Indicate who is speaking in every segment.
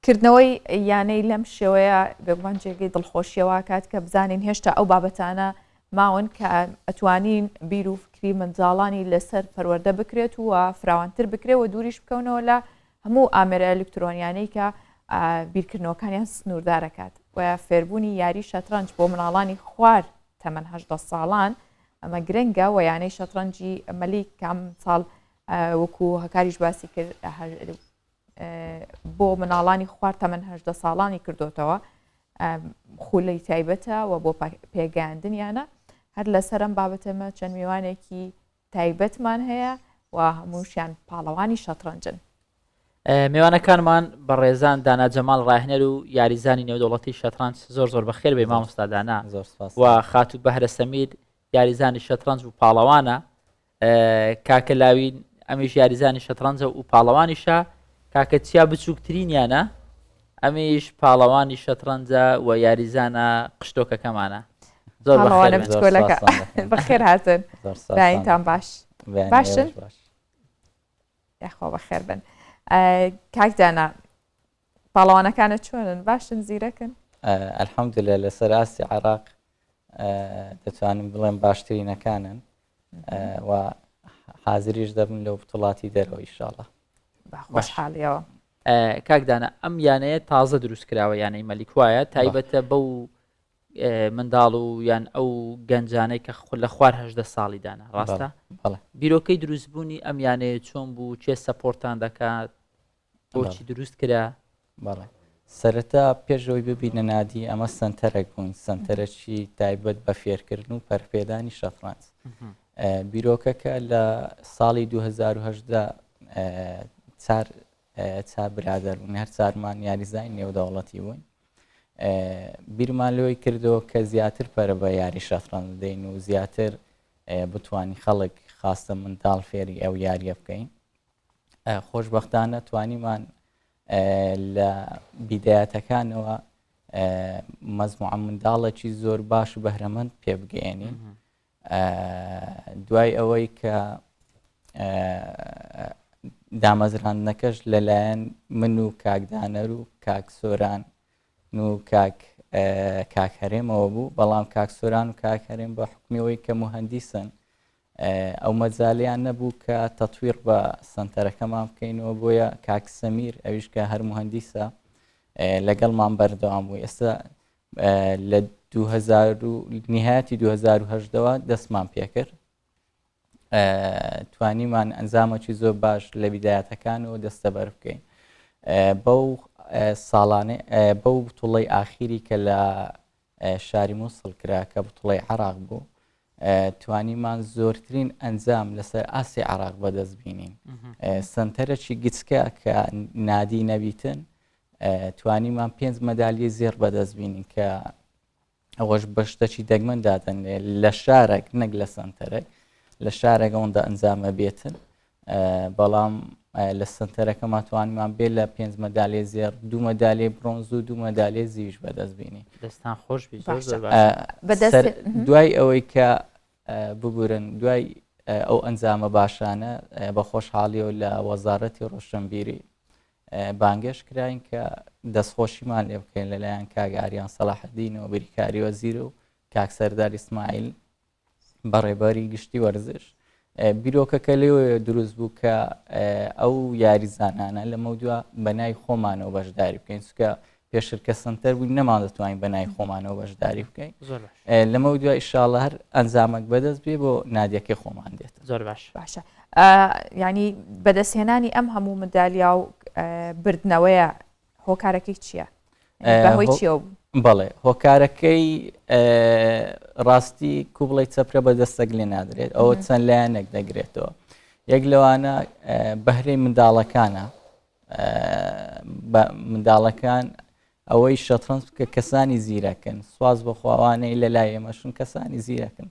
Speaker 1: کردنەوەی یانەی لەم شێوەیە بێگومان جێگەی دڵخۆشیەوە کات کە بزانین هێشتا ئەو بابەتانە ماون کە ئەتوانین بیر و فکری منداڵانی لەسەر پەروەردە بکرێت و فراوانتر بکرێت و دووریش بکەونەوە لە هەموو ئامێرە ئەلکترۆنیانەی کە بیرکردنەوەکانیان سنووردارەکات و فێربوونی یاری شەترەنج بۆ مناڵانی خوار تەمەەن 18 ساڵان ئەمە گرنگە و یانەی شەترەنجی مەلی کام ساڵ وەکو هەکاریش باسی کرد بۆ مناڵانی خوار تەمەەن 18 ساڵانی کردوتەوە خولەی تایبەتە و بۆ پێگەاندنیانە هەر لەسەرم بابەتەمە چەند میوانێکی تایبەتمان هەیە و هەمووشیان پاڵەوانی شەترەنجن.
Speaker 2: میوانەکانمان بە ڕێزان دانا جەماڵ ڕاهێنەر و یاریزانی نێودەوڵەتی شەترەنج زۆر بەخێر بێ مامۆستا دانا و خاتوو بەهرە سەمیر یاریزانی شەترەنج و پاڵەوانە کاکە لاوین ئەمیش یاریزانی شەترەنجە و پاڵەوانیشە کاکە چیا بچووکترینیانە ئەمیش پاڵەوانی شەترەنجە و یاریزانە قشتۆکەکەمانە زۆر
Speaker 1: بەخێر هاتن داینتان باشن یاخوا بەخێر بن. کاکدانا پاڵەوانەکانت چۆنن باشن زیرەکن؟
Speaker 3: ئەلحەمدولێ لەسەر ئاستی عێراق دەتوانم بڵێم باشترینەکانن و حازریش دەبن لەو وڵاتی دەرەوە ئینشاڵڵا.
Speaker 1: باشحاڵیەوە.
Speaker 2: کاکدانا ئەم یانەیە تازە دروست کراوە یانەی مەلیک وایە تایبەتە بەو منداڵ و یان ئەو گەنجانەی کە لە خوار 18 ساڵی دانا ڕاستە؟ بیرۆکەی دروستبوونی ئەم یانەیە چۆن بوو چێ سەپۆرتان دەکات بۆچی دروست کرا؟
Speaker 3: بەڵێ سەرەتا پێشەوەی ببینە نادی ئەمە سنتەرێک بوون سنتەرەکی تایبەت بە فێرکردن و پەرپێدانی شەترەنج. بیرۆکەکە لە ساڵی 2010 چار برادەر بوون هەر چارمان یاریزای نێودەوڵەتی بووین بیرمان لەوەی کردەوە کە زیاتر پەرە بە یاری شەترەنج دەین و زیاتر بتوانی خەڵک خاستە منداڵ فێری ئەو یاریە بکەین. خۆشبەختانە توانیمان لە بیدایەتەکانەوە مەزموعە منداڵێکی زۆر باش و بەهرەمەند پێ بگەێنین. دوای ئەوەی کە دامەزراندنەکەش لەلایەن من و کاکدانەر و کاک سۆران و کاک هەرێمەوە بوو بەڵام کاک سۆران و کاک هەرێم بە حکمیەوەی کە موهەندیسن ئەو مەجالیان نەبوو کە تەتویر بە سنتەرەکەمان بکەینەوە بۆیە کاک سەمیر ئەویش کە هەر موهەندیسە لەگەڵمان بەردەوام بوو. ئێستا لە نهایەتی 2010ەوە دەستمان پێکرد توانیمان ئەنجامێکی زۆر باش لە بیدایەتەکانەوە دەستەبەر بکەین. بەو ساڵانێ بەو بتوڵەی ئاخیری کە لە شاری مووسڵ کرا کە بتوڵەی عێراق بوو توانیمان زۆرترین ئەنجام لەسەر ئاسی عێراق بەدەست بینین. سنتەرێکی گچکە کە نادی نەبیتن توانیمان 5 مەدالیە زێڕ بەدەست بینین کە ئەوەش بەشتێکی دەگمەندادەن لە شارێک نەک لە سنتەرێک لە شارێک ئەوەندە ئەنجامە بێتن بەڵام لە سنتەرەکەمان توانیمان بێت لە 5 مەدالیە زێڕ 2 مەدالیە برۆنز و 2 مەدالیە زیویش بەدەست بینی.
Speaker 2: دەستان خۆش
Speaker 3: دوای ئەوەی کە ببورن دوای ئەو ئەنجامە باشانە بە خۆشحاڵیەوە لە وەزارەتی ڕۆشنبیری بانگێش کراین کە دەستخۆشیمان لێ بکەین لەلایەن کاگاریان سەلاحەدینەوە بریکاری وەزیر و کاک سەردار ئیسماعیل بەڕێبەری گشتی وەرزش. بیرۆکەکە لێوە دروست بوو کە ئەو یاریزانانە لە مەودووە بەنای خۆمانەوە بەشداری بکەین چونکە پێشتر کە سنتەر بووین نەمان دەتوانین بەنای خۆمانەوە بەشداری بکەین. لە مەودووە ئینشاڵڵا هەر ئەنجامێک بەدەست بێ بۆ نادیەکەی خۆمان دێت.
Speaker 2: زۆر
Speaker 1: باشە. ینی بەدەستهێنانی ئەم هەموو مندالیا و بردنەوەیە هۆکارەکەی چییە؟ بەهۆی چیە؟
Speaker 3: بەڵێ هۆکارەکەی ڕاستی کوبڵی چەپرە بەدەستەک لێ نادرێت ئەوە چەند لایەنێک دەگرێتەوە. یەک لەوانە بەهرەی منداڵەکانە منداڵەکان ئەوەی شەترەنج کە کەسانی زیرەکەن سواز بە خواوانەی لە لای ئێمەشون کەسانی زیرەکەن.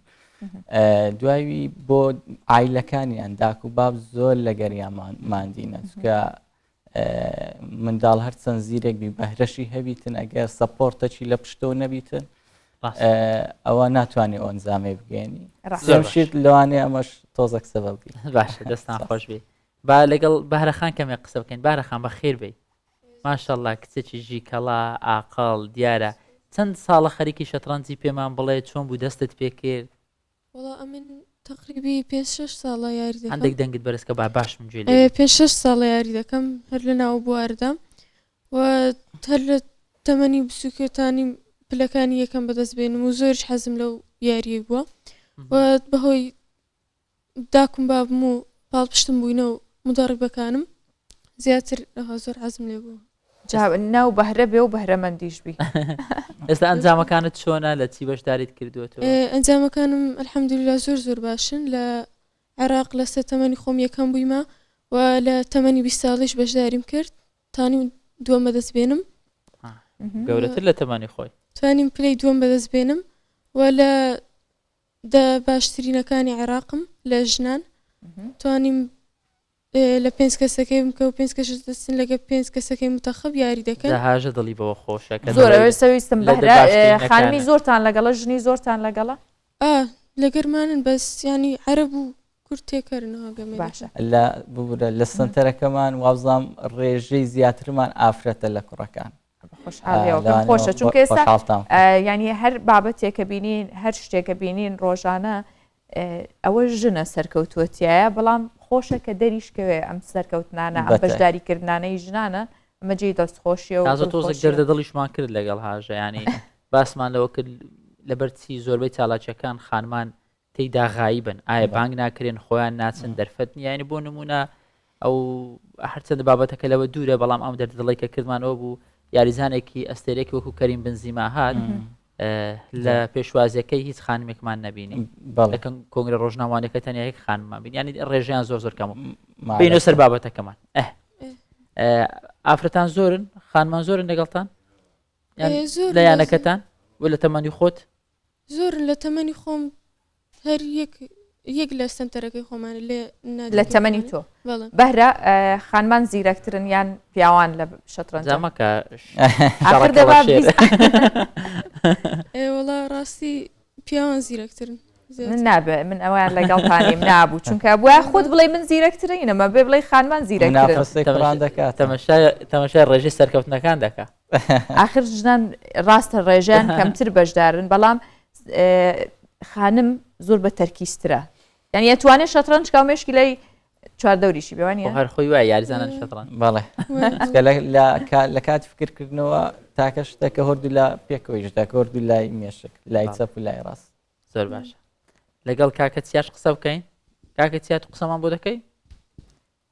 Speaker 3: دوایوی بۆ عایلەکانیان داک و باب زۆر لە گەریان ماندینە چکە منداڵ هەرچەند زیرێک بی بەهرەشی هەبیتن ئەگەر سەپۆرتەکی لە پشتەوە نەبیتن ئەوە ناتوانێت ئەنجامێ بگەێنی شت لەوانێ ئەمەش تۆزەک سەبەب بی.
Speaker 2: باشە دەستان خۆش بێ با لەگەڵ بەهرەخان کەمێک قسە بکەین. بارەخان بە خێر بێ ماشەڵڵا کچێکی ژیکەڵا ئاقڵ دیارە چەند ساڵە خەریکی شەترەنجی پێمان بڵێ چۆن بوو دەستت پێ کرد
Speaker 4: وڵا ئەمن تقریبی 5-6 ساڵە یاری دەکەم
Speaker 2: هەندێک دەنگت بەرزکە با باشم گوێ
Speaker 4: 5-6 ساڵە یاری دەکەم هەر لە ناو بواردە و هەر لە تەمەنی بسووکێتانی پلەکانی یەکەم بەدەست بێنم و زۆرش حەزم لەو یاریە بووە و بەهۆی داکم بابم و پاڵپشتم بووینە و مدەڕیبەکانم زیاتر زۆر حەزم لێ بوو
Speaker 1: ناو بەهرە بێ و بەهرەمەندیش بی.
Speaker 2: ئێستا ئەنجامەکانت چۆنە لە چی بەشداریت کردوێتەوە
Speaker 4: ئەنجامەکانم ئەلحەمدولیلا زۆر باشن لە عێراق لە سەر تەمەنی خۆم یەکەم بوویمە و لە تەمەنی 20 ساڵیش بەشداریم کرد تانی دووەم بەدەست بێنم
Speaker 2: گەورەتر لە تەمانی خۆی
Speaker 4: توانیم پلەی دووەم بەدەست بێنم و لە باشترینەکانی عێراقم لە ژنان توانیم لە 5 کەسەکەی بکە و 5 کەش دەستن لەگە 5 کەسەکەی متەخەب یاری دەکەن
Speaker 2: هاژە دڵی بەوە خۆشە
Speaker 1: زۆر سەویستم خانمی زۆرتان لەگەڵە ژنی زۆرتان لەگەڵە
Speaker 4: لەگەرمانن بەس ینی عەرەب و کورد تێکەرنەوە گەمە
Speaker 1: باشە
Speaker 3: لە سنتەرەکەمان وابزانام ڕێژەی زیاترمان ئافرەتە لە کوڕەکان
Speaker 1: خۆشە چونکە ئێستا ینی هەر بابەتێکە بینین هەر شتێکە بینین ڕۆژانە ئەوە ژنە سەرکەوتوەتیایە بەڵام خۆشە کە دەریشکەوێ ئەم سەرکەوتنانە ئەم بەشداریکردانەی ژنانە ئەمەجێی دەستخۆشیە و
Speaker 2: تۆزێک دەردە دڵیشمان کرد لەگەڵ هاژە ینی باسمان لەوە کرد لەبەرچی زۆربەی چالاکیەکان خانمان تێیدا غایبن ئایا بانگ ناکرێن خۆیان ناچن دەرفەت نیانی بۆ نمونە ئەو هەرچەندە بابەتەکە لەوە دوورە بەڵام ئەم دەردڵی کە کردمانەوە بوو یاریزانێکی ئەستێرێکی وەکو کەریم بنزیما هات لە پێشوازیەکەی هیچ خانمێکمان نبینی لەکەن کۆنگرە ڕۆژناوانەکە تەنیا یەک خانممان بین ینی ڕێژیان زۆر کەم بینە سەر بابەتەکەمان ئافرەتان زۆرن خانمان زۆرن لەگەڵتان لە یانەکەتان و لە تەمەنی خۆت
Speaker 4: زۆر لە تەمەنی خۆم هەر یەک لە سنتەرەکەی خۆمانە
Speaker 1: لە تەمەنی تۆ بەهرە خانمان زیرەکترن یان پیاوان لە
Speaker 2: شەترەنجامەکە
Speaker 4: وڵا ڕاستی پیاوان زیرەکترن
Speaker 1: نابێ من ئەویان لەگەڵتانیم نابوو چونکە بووە خۆت بڵێ من زیرەکترینەمە بێ بڵێ خانمان
Speaker 3: زیرەکتران دەکات
Speaker 2: تەمەشای ڕێژەی سەرکەوتنەکان دەکات
Speaker 1: آخر ژنان ڕاستە ڕێژیان کەمتر بەشدارن بەڵام خانم زۆر بە تەرکیزترە یعنی ئەتوانێت شەترەنج کاومێشکی لای چواردەوریشی بێوانە
Speaker 2: هەر خۆی وای یاریزانە شەترەنج
Speaker 3: بەڵێ لە کاتی فکرکردنەوە تاکە شتەکە هەردوو لە پێکەوەیشدا هەردوو لای مێشک لای چەپ و لای ڕاست
Speaker 2: زۆر باشە لەگەڵ کاکە چیاش قسە بکەین کاکە چیات قسەمان بۆ دەکەی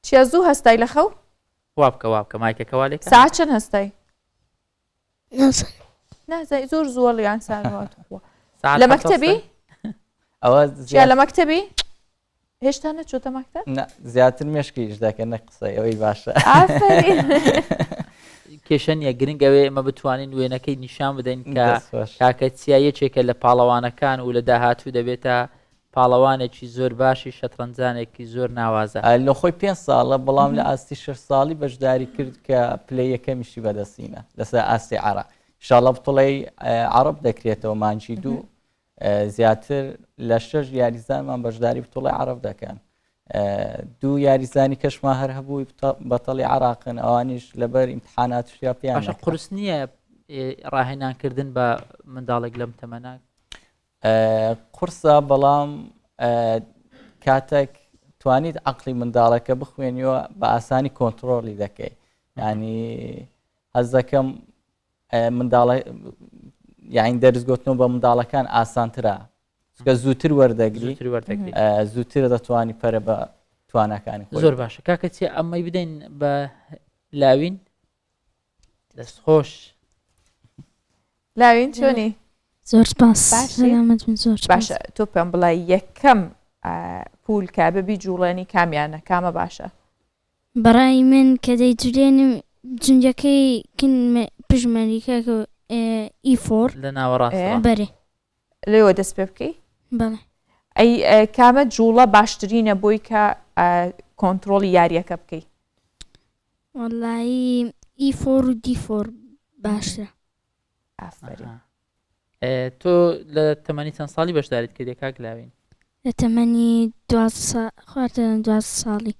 Speaker 1: چیا زوو هەستای لە خەو
Speaker 2: وابکە مایکەکەوا لێک
Speaker 1: ساعت چەند هەستای نازای زۆر زۆر یان ساعت لە مەکتەبی
Speaker 3: ئەوە
Speaker 1: لە مەکتەبی هێشتا نەچۆتە مەکتەب
Speaker 3: زیاتر مێشکیش دەکە نە قسەی ئەوەی باشە
Speaker 2: کێشەنیە گرنگەوێ ئمە بتوانین وێنەکەی نیشان بدەین کە کاکە چیا یەکێکە لە پاڵەوانەکان و لە داهاتوو دەبێتە پاڵەوانێکی زۆر باشی شەترەنجانێکی زۆر ناوازە
Speaker 3: لە خۆی 5 ساڵە بەڵام لە ئاستی 6 ساڵی بەشداری کرد کە پلەی یەکەمیشی بەدەستینە لەسەر ئاستی عێراق ئینشاڵڵا بتڵێ عەرەب دەکرێتەوە مانجی دوو زیاتر لە 6 یاریزانمان بەشداری بتوڵی عەرەب دەکەن دوو یاریزانی کەشمان هەر هەبووی بەتەڵی عێراقن ئەوانیش لەبەر ئیمتحانات شیاپیان
Speaker 2: قورس نییە ڕاهێنانکردن بە منداڵێک لەم تەمەناک
Speaker 3: قورسە بەڵام کاتێک توانیت عەقڵی منداڵەکە بخوێنیەوە بە ئاسانی کۆنتڕۆڵی دەکەی ینی هەز دەکەم منداڵە یاین دەرزگۆتنەوە بە منداڵەکان ئاسانترە چکە زووتر وەردەگری زووتر دەتوانی پەرە بە توانەکانی
Speaker 2: زۆر باشە کاکە چی ئەمەی بدەین بە لاوین دەستخۆش
Speaker 1: لاوین چۆنی
Speaker 5: زۆر سپاس
Speaker 1: باشە تۆ پێم بڵێ یەکەم پول کا بەبی جوڵێنی کامیانە کامە باشە
Speaker 5: بەڕای من کە دەیجرێنم جنجەکەی پژمەریکە ئیفۆر
Speaker 2: لە ناوەڕاست
Speaker 5: بەرێ
Speaker 1: لێوە دەست پێ بکەی
Speaker 5: بەڵێ
Speaker 1: ئەی کامە جوڵە باشترینە بۆی کە کۆنتڕۆڵی یاریەکە بکەی
Speaker 5: وەڵایی ئیفۆر و دیفۆر باشە
Speaker 2: تۆ لە تەمەنی چەند ساڵی بەشداریت کردی کاک لاوین
Speaker 5: لە تەمەنی 12 ساڵی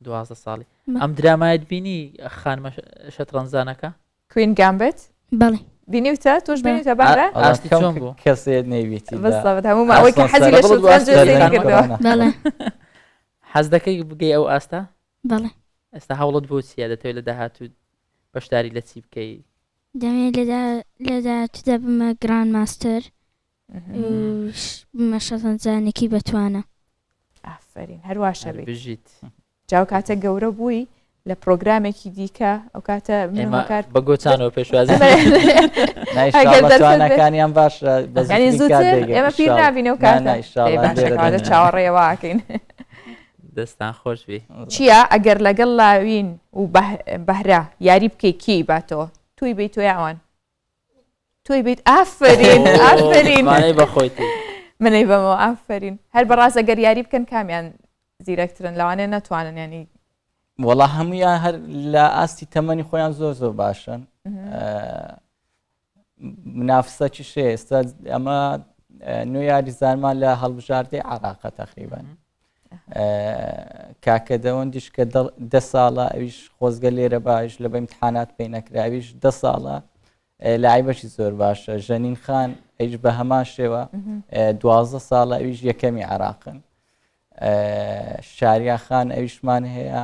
Speaker 2: 12 ساڵی ئەم درامایت بینی خانمە شەترەنجانەکە
Speaker 1: کوین گامبت
Speaker 5: بەڵێ
Speaker 1: بینیوتە تۆش بینیوتە بەڕە
Speaker 2: ئاستی چۆن بوو؟
Speaker 3: کەسێت نەیوێتی
Speaker 1: بەستەوت هەموو ئەوەی کە حەزی لە شەترەنج کردەوە
Speaker 5: بەڵێ
Speaker 2: حەز دەکەی بگەی ئەو ئاستا
Speaker 5: بەڵێ
Speaker 2: ئێستا هەوڵت بۆ چیە دەتەوێت لە داهاتوو بەشداری لە چی بکەی
Speaker 5: دەمێت لەداهاتوودا بمە گران ماستەر بمە شەترەنجانێکی بەتوانە.
Speaker 1: ئافرین هەرواشە بێت
Speaker 2: بژیت
Speaker 1: جاو کاتە گەورە بووی لە پرۆگرامێکی دیکە ئەو کاتە
Speaker 2: ئێمە بە گۆچانەوە پێشوازی
Speaker 3: توانەکانیان باشە
Speaker 1: ینی زووتر ئێمە پیر نبینە و کاتە چاوەڕێەوەکەین
Speaker 2: دەستان خۆش بی
Speaker 1: چییە ئەگەر لەگەڵ لاوین و بەهرا یاری بکەی کی باتەوە توی بیت تۆ یاوان توی بیت ئافرین ئافرین
Speaker 2: بەخۆیتی
Speaker 1: منەی بەمەوە ئافرین هەر بەڕاست ئەگەر یاری بکەن کامیان زیرەکترن لەوانێ نەتوانن ینی
Speaker 3: وەڵا هەمویان هەر لە ئاستی تەمەنی خۆیان زۆر باشن منافسەکی شێ ئێستا ئەمە نوێ یاریزانمان لە هەڵبژاردەی عێراقە تەقریبەن کاکە دەوەندیش کە 10 ساڵە ئەویش خۆزگە لێرە باش لە بە ئیمتحانات پێی نەکرا ئەویش 10 ساڵە لایبەشی زۆر باشە ژەنین خان ئەیش بە هەمان شێوە 12 ساڵە ئەویش یەکەمی عێراقن شاریا خان ئەویشمان هەیە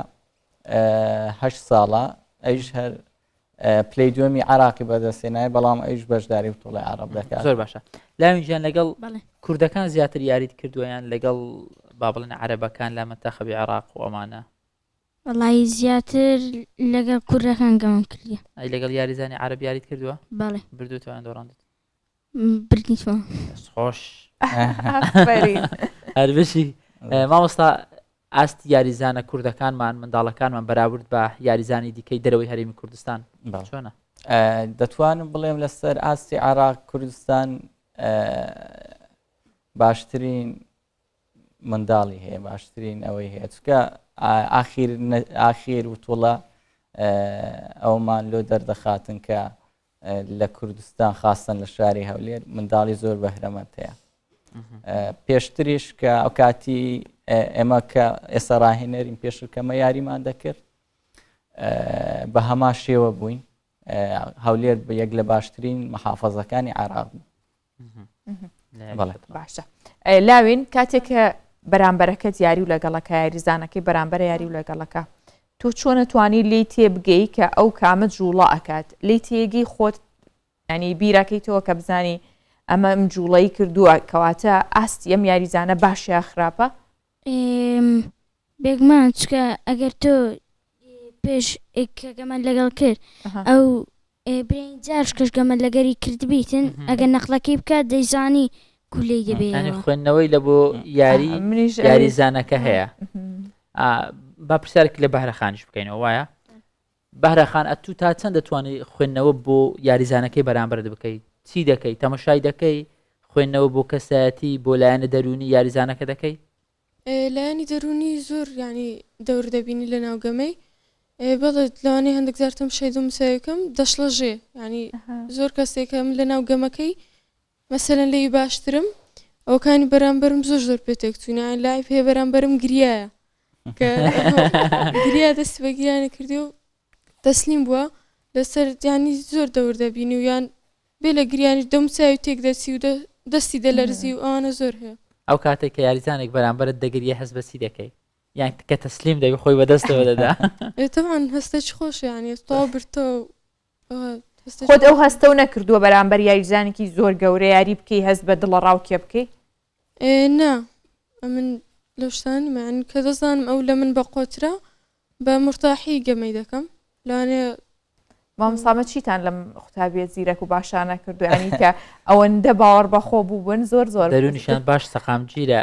Speaker 3: 8 ساڵە ئەویش هەر پلەی دووەمی عێراقی بەدەستێنایە بەڵام ئەویش بەشداری وتوڵی عەرەب دەکات
Speaker 2: زۆر باشە لاوینجان لەگەڵ کوردەکان زیاتر یاریت کردووەیان لەگەڵ با بڵێن عەرەبەکان لە مەنتەخەبی عێراق و ئەمانە
Speaker 5: وەڵی زیاتر لەگەڵ کوردەکان گەمەم کردیە
Speaker 2: ئەی لەگەڵ یاریزانی عەرەب یاریت کردووە
Speaker 5: بەڵێ
Speaker 2: بردووتەوەیان دۆڕاندت
Speaker 5: بردیتەوە
Speaker 2: خۆش
Speaker 1: ئافرین
Speaker 2: هەربشی مامۆستا ئاستی یاریزانە کوردەکانمان منداڵەکانمان بەراورد بە یاریزانی دیکەی دەرەوەی هەرێمی کوردستان چۆنە
Speaker 3: دەتوانم بڵێم لەسەر ئاستی عێراق کوردستان باشترین منداڵی هەیە باشترین ئەوەی هەیە چکە ئاخیر وتوڵە ئەومان لۆ دەردەخاتن کە لە کوردستان خاستن لە شاری هەولێر منداڵی زۆر بەهرەمەند هەیە پێشتریش کە ئەو کاتی ئێمە کە ئێستا ڕاهێنەرین پێشکەمە یاریمان دەکرد بە هەما شێوە بووین هەولێر بە یەک لە باشترین محافەزەکانی عێراق بوو.
Speaker 1: باشە لاوین کاتێک کە بەرامبەرەکەت یاری و لەگەڵەکە یاریزانەکەی بەرامبەر یاری و لەگەڵەکە تۆ چۆن نەتوانی لی تێ بگەی کە ئەو کامە جوڵە ئەکات لی تێگەی خۆت ینی بیرەکەیتەوە کە بزانی ئەمە ئەم جوڵەی کردووە کەواتە ئاستی ئەم یاریزانە باشە خراپە
Speaker 5: بێگومان چکە ئەگەر تۆ پێش گەمە لەگەڵ کرد ئەو برین جارش کەش گەمە لەگەری کردبیتن ئەگەر نەخلەکەی بکات دەیزانی گولەی دەبێت
Speaker 2: خوێندنەوەی لە بۆ یاریزانەکە هەیە با پرسیارێک لە بەهرەخانیش بکەینەوە وایە بەهرەخان ئەتوو تا چەند دەتوانێت خوێندنەوە بۆ یاریزانەکەی بەرامبەر بکەیت چی دەکەیت تەماشای دەکەی خوێندنەوە بۆ کەسایەتی بۆ لایەنە دەرونی یاریزانەکە دەکەی
Speaker 4: لایەنی دەرونی زۆر ینی دەور دەبینی لە ناوگەمەی بەڵێت لەوانەیە هەندێک زارتم شەید و مساویەکەم دەشڵەژێ ینی زۆر کەسێکم لە ناوگەمەکەی مەسەلەن لێی باشترم ئەوکانی بەرامبەرم زۆر پێتێک چوونە لای پێ بەرامبەرم گریایە کە گریا دەستی بە گیرانە کردی و تەسلیم بووە لەسەر ینی زۆر دەور دەبینی و یان بێ لە گریانی دەمساوی تێک دەچی و دەستی دەلەرزی و ئەوانە زۆر هەیە
Speaker 2: ئەو کاتێک کە یاریزانێک بەرامبەرت دەگریە هەست بەسی دەکەی یان کە تەسلیم دەبی خۆی بەدەستەوە دەدا
Speaker 4: تەمان هەستەی خۆش ینی تاوا برتە
Speaker 1: خۆت ئەو هەستە و نەکردووە بەرامبەر یاریزانێکی زۆر گەورە یاری بکەی هەست بە دڵە ڕاو کێ بکەی
Speaker 4: نا من لەو شتانی من کە دەزانم ئەو لە من بە قۆترە بە مرتاحی گەمەی دەکەم لەوانەیە
Speaker 1: مامۆستامە چیتان لەم قوتابیە زیرەک و باشانە کردو ینی کە ئەوەندە باوەڕ بەخۆ بووبن زۆر
Speaker 2: دەرونیشان باش سەقامگیرە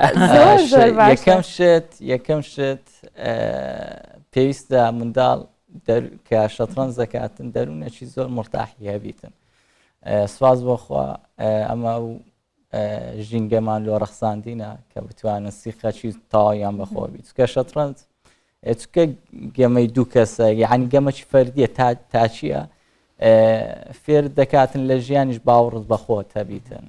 Speaker 3: یەکەم شت پێویستە منداڵ کە شەترەنج دەکاتن دەرونێکی زۆر مرتاحی هەبیتن سواز بۆخوا ئەمە و ژینگەمان لۆ ڕەخساندینە کە بتوانن سیخەکی تاوایان بەخۆ بیت کە شەترەنج چکە گەمەی دوو کەسە یعنی گەمەکی فەردیە تا چییە فێر دەکاتن لە ژیانیش باوەڕت بەخۆت هەبیتن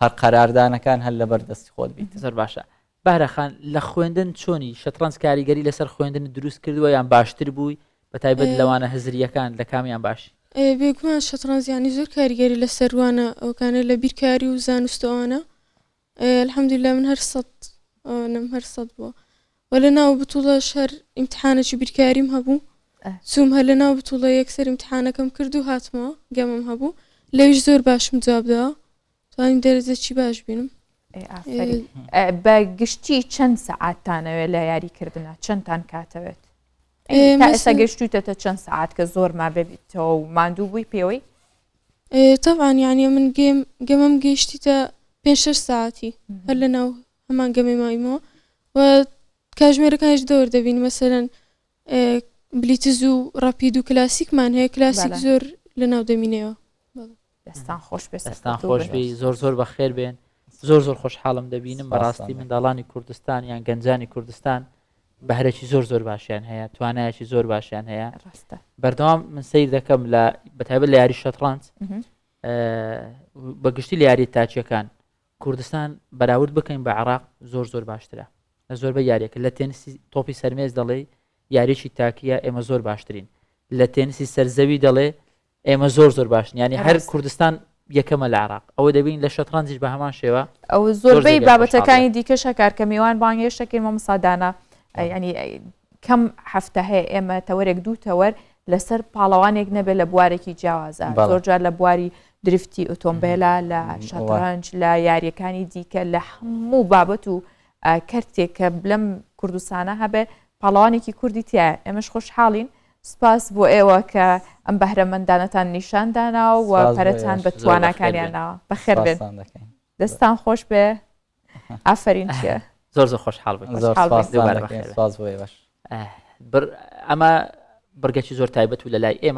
Speaker 3: هەر قەراردانەکان هەر لەبەر دەستی خۆت بیت
Speaker 2: زۆر باشە بارەخان لە خوێندن چۆنی شەترەنج کاریگەری لەسەر خوێندن دروست کردووە یان باشتر بووی بە تایبەت لەوانە هەزریەکان لە کامیان باش
Speaker 4: بێگومان شەترەنجیانی زۆر کاریگەری لە سەروانە ئەوکانە لە بیرکاری و زانستەوانە الحەمدوللا من هەر سەد بووە و لە ناو بتوڵە هەر ئیمتحانێکی بیرکاریم هەبوو چوم هەر لە ناو بتوڵە یەکسەر ئیمتحانەکەم کرد و هاتمەوە گەمەم هەبوو لەویش زۆر باشم جوابداوە توانیم دەرەجەی باش بینم
Speaker 1: بە گشتی چەند سەعاتتانەوێت لە یاریکردنە چەندتان کاتەوێت ئێستا گەشتوتەتە چەند سەعات کە زۆر ما ببیتەوە و ماندوو بووی پێوەی
Speaker 4: طبعا یعنی من گەمەم گەشتیتە 5-6 ساعتی هەر لە ناو هەمان گەمەی مایمەوە و کاژمێرەکانیش دەور دەبین مەسەرەن بلیتز و ڕاپید و کلاسیکمان هەیە کلاسیک زۆر لە ناو دەمینەوە
Speaker 1: دەستان خۆش
Speaker 2: دەستان خۆشبی زۆر بەخێر بێن زۆر خۆشحاڵم دەبینم بەڕاستی منداڵانی کوردستان یان گەنجانی کوردستان بەهرەی زۆر باشیان هەیە توانایەکی زۆر باشیان هەیە بەردەوام من سیر دەکەم لە بەتایبەت لە یاری شەترەنج بەگشتی لە یاری تاچیەکان کوردستان بەراورد بکەین بە عێراق زۆر باشترە لە زۆربەی یاریەکە لە تێنسی تۆپی سەرمێز دەڵێ یاریێکی تاکیە ئێمە زۆر باشترین لە تێنسی سەرزەوی دەڵێ ئێمە زۆر باشن ینی هەر کوردستان یەکەمە لە عێراق ئەوە دەبین لە شەترەنجیش بە هەمان شێوە
Speaker 1: ئەو زۆربەی بابەتەکانی دیکەشە کارکە میوان بانگێشتەکەین مەمەسادانە ینی کەم هەفتە هەیە ئێمە تەوەرێک دوو تەوەر لەسەر پاڵەوانێک نەبێت لە بوارێکی جیاوازە زۆرجار لە بواری درفتی ئۆتۆمبیلە لە شەترەنج لە یاریەکانی دیکە لە هەموو بابەت و کەرتێک کە بلەم کوردستانە هەبێ پاڵەوانێکی کوردی تایە ئێمەش خۆشحاڵین سپاس بۆ ئێوە کە ئەم بەهرەمەندانەتان نیشانداناوە و پەرەتان بە تواناکانیانەوە بەخێر بێن دەستان خۆش بێ ئافرین چیە
Speaker 2: زۆر خۆشحاڵ ئەمە بڕگەکی زۆر تایبەت و لە لای ئێمە